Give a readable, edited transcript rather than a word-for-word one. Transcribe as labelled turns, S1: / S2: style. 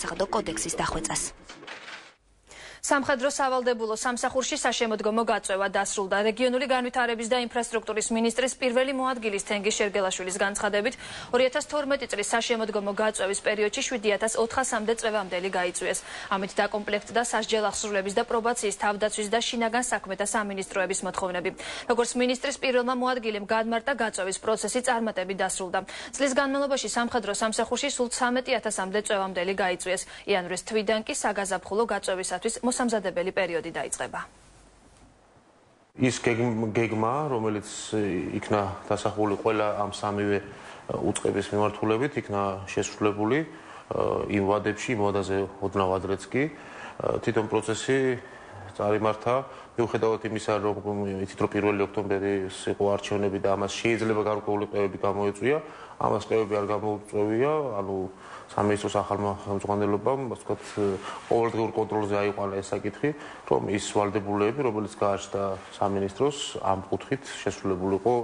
S1: სახადო კოდექსის დახვეწას.
S2: სამხედრო სავალდებულო სამსახურში საშემოდგომო გაწევა დასრულდა. რეგიონული განვითარების და ინფრასტრუქტურის მინისტრის პირველი მოადგილის თენგიზ შერგელაშვილის განცხადებით 2012 წლის საშემოდგომო გაწევის პერიოდში 7400-მდე წვევამდელი გაიწვიეს. ამით დაკომპლექტდა სასჯელ აღსრულების და პრობაციის თავდაცვის და შინაგან საქმეთა სამინისტროების მოთხოვნები. როგორც მინისტრის პირველმა მოადგილემ გადმარტა, გაწევის პროცესი წარმატებით დასრულდა. წლის განმავლობაში სამხედრო სამსახურში სულ 13000-მდე წვევამდელი გაიწვიეს. იანვრის თვიდან კი საგაზაფხულო გაწევისათვის მოსამზადებელი პერიოდი დაიწყება.
S3: ის გეგმა, რომელიც იქნა დასახული ყველა ამ სამივე უწყების მიმართულებით, იქნა შესრულებული იმ ვადებში, იმ ვადაზე ოდნავ ადრეც კი. თვითონ პროცესი წარიმართა, მიუხედავად იმისა, რომ იცით, რომ 1 ოქტომბერის იყო არჩევნები და ამას შეიძლება გარკვეული ყევები გამოიწვია, ამას ყევები არ გამოუწვევია, ანუ სამინისტროს ახალმა ხელმძღვანელობამ, ასე ვთქვათ, ყოველდღიურ კონტროლზე აიყვანა ეს საკითხი, რომ ის ვალდებულებები, რომელიც გააჩნდა სამინისტროს, ამ კუთხით შესრულებულიყო.